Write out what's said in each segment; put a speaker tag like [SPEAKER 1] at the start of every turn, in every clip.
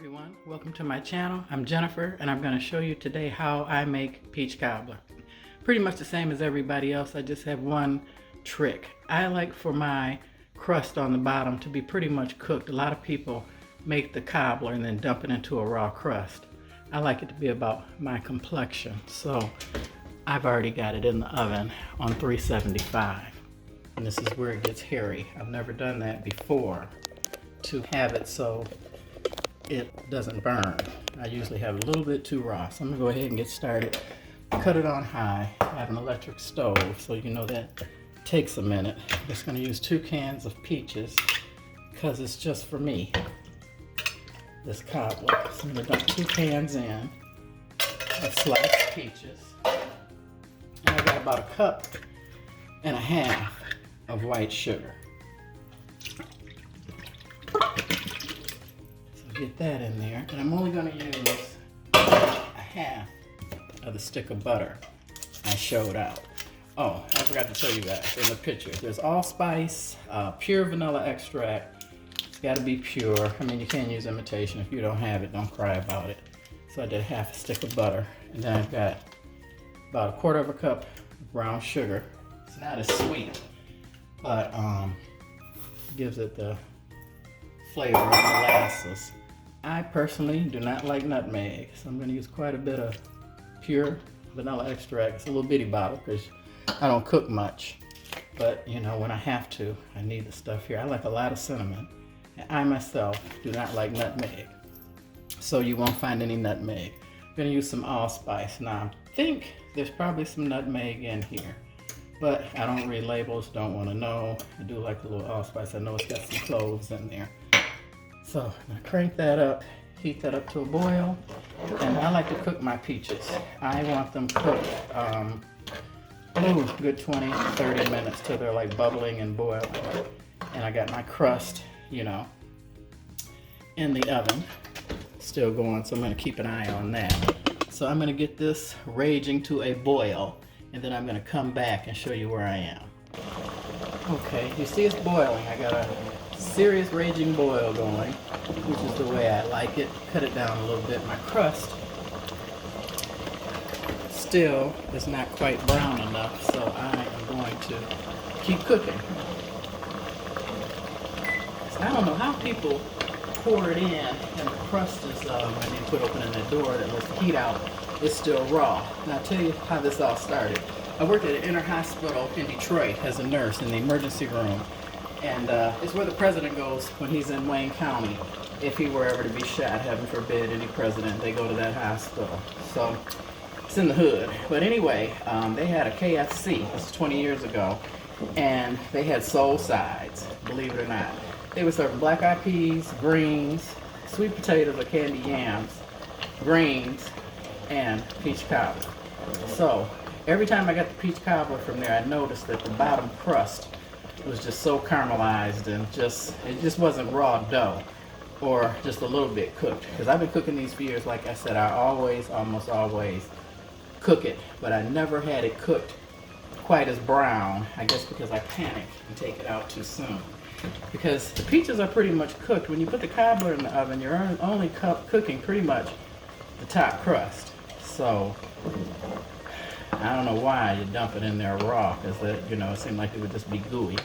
[SPEAKER 1] everyone, welcome to my channel. I'm Jennifer and I'm going to show you today how I make peach cobbler. Pretty much the same as everybody else, I just have one trick. I like for my crust on the bottom to be pretty much cooked. A lot of people make the cobbler and then dump it into a raw crust. I like it to be about my complexion, so I've already got it in the oven on 375. And this is where it gets hairy. I've never done that before to have it so it doesn't burn. I usually have a little bit too raw. So I'm gonna go ahead and get started. Cut it on high. I have an electric stove, so you know that takes a minute. I'm just gonna use 2 cans of peaches because it's just for me, this cobbler. So I'm gonna dump 2 cans in of sliced peaches. And I got about 1.5 cups of white sugar. Get that in there, and I'm only going to use 1/2 of the stick of butter I showed out. Oh, I forgot to tell you guys in the picture. There's allspice, pure vanilla extract. It's got to be pure. I mean, you can't use imitation. If you don't have it, don't cry about it. So I did 1/2 stick of butter, and then I've got about 1/4 cup of brown sugar. It's not as sweet, but gives it the flavor of molasses. I personally do not like nutmeg, so I'm going to use quite a bit of pure vanilla extract. It's a little bitty bottle because I don't cook much, but you know, when I have to, I need the stuff here. I like a lot of cinnamon, and I myself do not like nutmeg, so you won't find any nutmeg. I'm going to use some allspice. Now, I think there's probably some nutmeg in here, but I don't read labels, don't want to know. I do like a little allspice. I know it's got some cloves in there. So I'm going to crank that up, heat that up to a boil, and I like to cook my peaches. I want them cooked good 20-30 minutes till they're like bubbling and boiling. And I got my crust, you know, in the oven, still going, so I'm going to keep an eye on that. So I'm going to get this raging to a boil, and then I'm going to come back and show you where I am. Okay, you see it's boiling. I got a serious raging boil going, which is the way I like it. Cut it down a little bit. My crust still is not quite brown enough, so I am going to keep cooking. So I don't know how people pour it in and the crust is, when they put opening the door that lets the heat out, it's still raw. Now I'll tell you how this all started. I worked at an inner hospital in Detroit as a nurse in the emergency room. And it's where the president goes when he's in Wayne County. If he were ever to be shot, heaven forbid, any president, they go to that hospital. So it's in the hood. But anyway, they had a KFC, this was 20 years ago, and they had soul sides, believe it or not. They were serving black-eyed peas, greens, sweet potatoes or candied yams, greens, and peach cobbler. So every time I got the peach cobbler from there, I noticed that the bottom crust was just so caramelized and it just wasn't raw dough or just a little bit cooked. Because I've been cooking these for years. Like I said, I almost always cook it, but I never had it cooked quite as brown. I guess because I panic and take it out too soon. Because the peaches are pretty much cooked. When you put the cobbler in the oven, you're only cooking pretty much the top crust. So I don't know why you dump it in there raw, because you know, it seemed like it would just be gooey.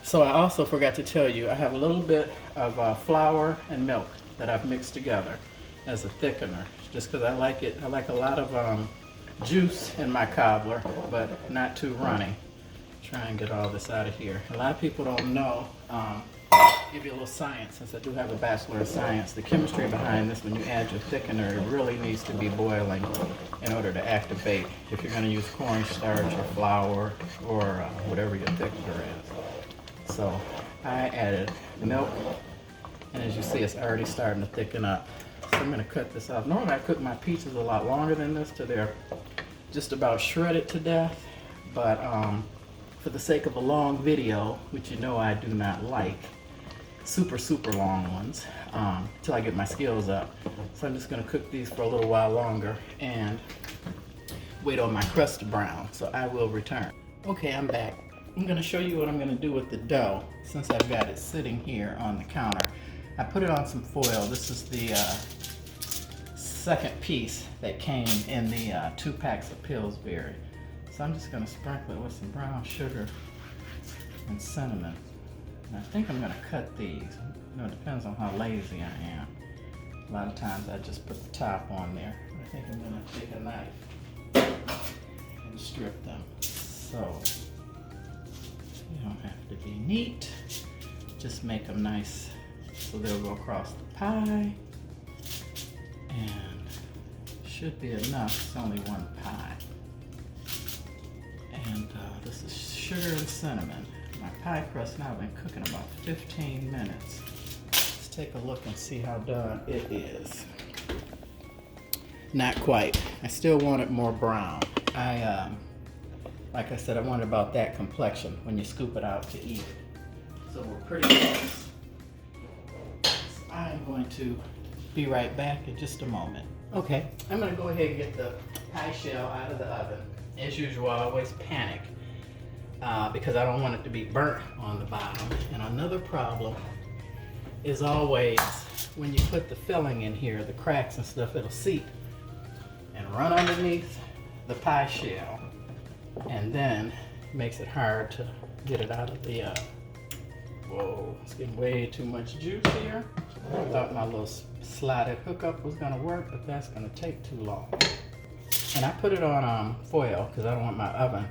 [SPEAKER 1] So I also forgot to tell you, I have a little bit of flour and milk that I've mixed together as a thickener, just because I like it. I like a lot of juice in my cobbler, but not too runny. Try and get all this out of here. A lot of people don't know. Give you a little science, since I do have a Bachelor of Science. The chemistry behind this, when you add your thickener, it really needs to be boiling in order to activate. If you're going to use cornstarch or flour or whatever your thickener is. So I added milk, and as you see, it's already starting to thicken up. So I'm going to cut this off. Normally I cook my peaches a lot longer than this till they're just about shredded to death, but for the sake of a long video, which you know I do not like, super long ones, till I get my skills up. So I'm just going to cook these for a little while longer and wait on my crust to brown. So I will return. Okay, I'm back. I'm going to show you what I'm going to do with the dough since I've got it sitting here on the counter. I put it on some foil. This is the second piece that came in the 2 packs of Pillsbury. So I'm just gonna sprinkle it with some brown sugar and cinnamon. And I think I'm gonna cut these. You know, it depends on how lazy I am. A lot of times I just put the top on there. I think I'm gonna take a knife and strip them. So you don't have to be neat. Just make them nice so they'll go across the pie. And should be enough. It's only 1 pie. And this is sugar and cinnamon. My pie crust now been cooking about 15 minutes. Let's take a look and see how done it is. Not quite. I still want it more brown. Like I said, I want about that complexion when you scoop it out to eat it. So we're pretty close. So I'm going to be right back in just a moment. Okay, I'm gonna go ahead and get the pie shell out of the oven. As usual, I always panic because I don't want it to be burnt on the bottom. And another problem is always when you put the filling in here, the cracks and stuff, it'll seep and run underneath the pie shell, and then it makes it hard to get it out of the whoa, it's getting way too much juice here. I thought my little slotted hookup was gonna work, but that's gonna take too long. And I put it on foil because I don't want my oven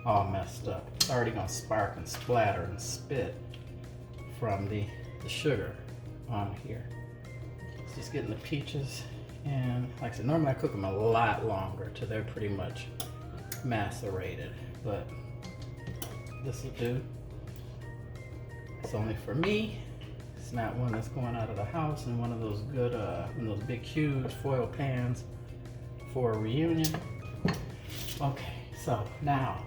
[SPEAKER 1] all messed up. It's already gonna spark and splatter and spit from the sugar on here. It's just getting the peaches, and like I said, normally I cook them a lot longer till they're pretty much macerated, but this will do. It's only for me. It's not one that's going out of the house in one of those good, one of those big huge foil pans for a reunion. Okay, so now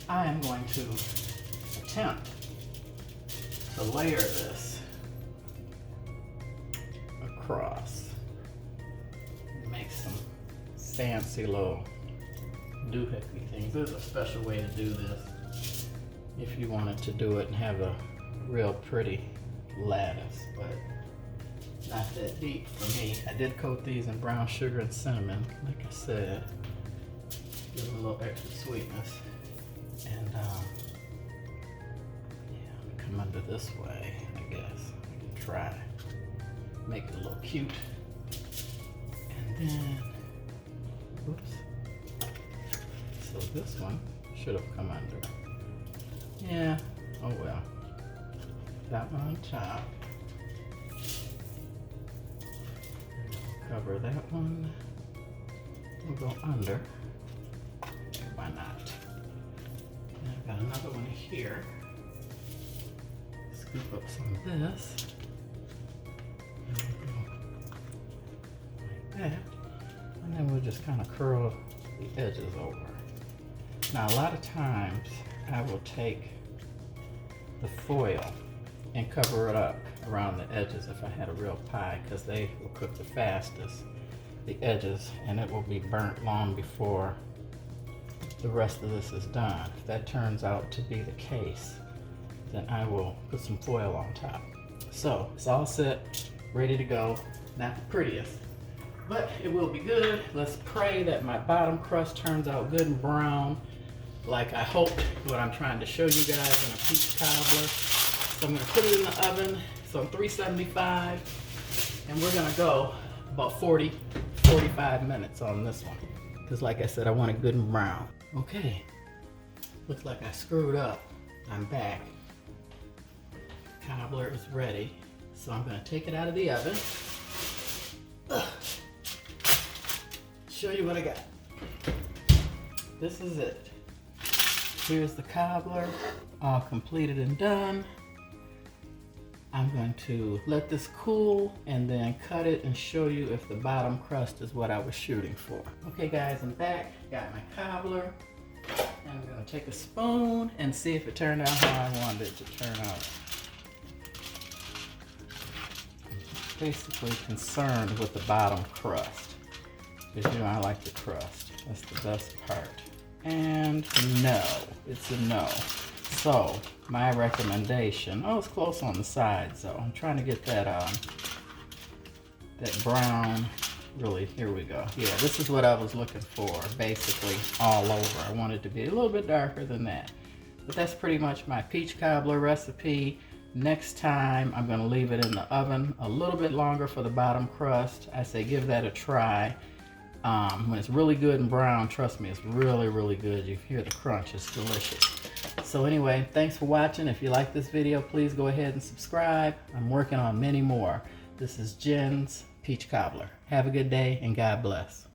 [SPEAKER 1] I am going to attempt to layer this across. Make some fancy little doohickey things. There's a special way to do this if you wanted to do it and have a real pretty lattice, but not that deep for me. I did coat these in brown sugar and cinnamon, like I said, give them a little extra sweetness. And yeah, I'm gonna come under this way, I guess. I can try make it a little cute. And then, whoops. So this one should have come under. Yeah, oh well. That one on top. Cover that one. We'll go under. Why not? And I've got another one here. Scoop up some of this. And we'll go like that. And then we'll just kind of curl the edges over. Now a lot of times I will take the foil and cover it up around the edges if I had a real pie, because they will cook the fastest, the edges, and it will be burnt long before the rest of this is done. If that turns out to be the case, then I will put some foil on top. So it's all set, ready to go. Not the prettiest, but it will be good. Let's pray that my bottom crust turns out good and brown, like I hoped, what I'm trying to show you guys in a peach cobbler. So I'm gonna put it in the oven, so 375, and we're gonna go about 40-45 minutes on this one. Because like I said, I want it good and brown. Okay, looks like I screwed up. I'm back. Cobbler is ready. So I'm gonna take it out of the oven. Show you what I got. This is it. Here's the cobbler, all completed and done. I'm going to let this cool and then cut it and show you if the bottom crust is what I was shooting for. Okay guys, I'm back. Got my cobbler. I'm going to take a spoon and see if it turned out how I wanted it to turn out. I'm basically concerned with the bottom crust, because you know I like the crust. That's the best part. And no, it's a no. So my recommendation, oh, it's close on the sides though. I'm trying to get that that brown really, here we go. Yeah, this is what I was looking for, basically all over. I wanted to be a little bit darker than that. But that's pretty much my peach cobbler recipe. Next time, I'm gonna leave it in the oven a little bit longer for the bottom crust. I say give that a try. When it's really good and brown, trust me, it's really, really good. You hear the crunch, it's delicious. So anyway, thanks for watching. If you like this video, please go ahead and subscribe. I'm working on many more. This is Jen's Peach Cobbler. Have a good day and God bless.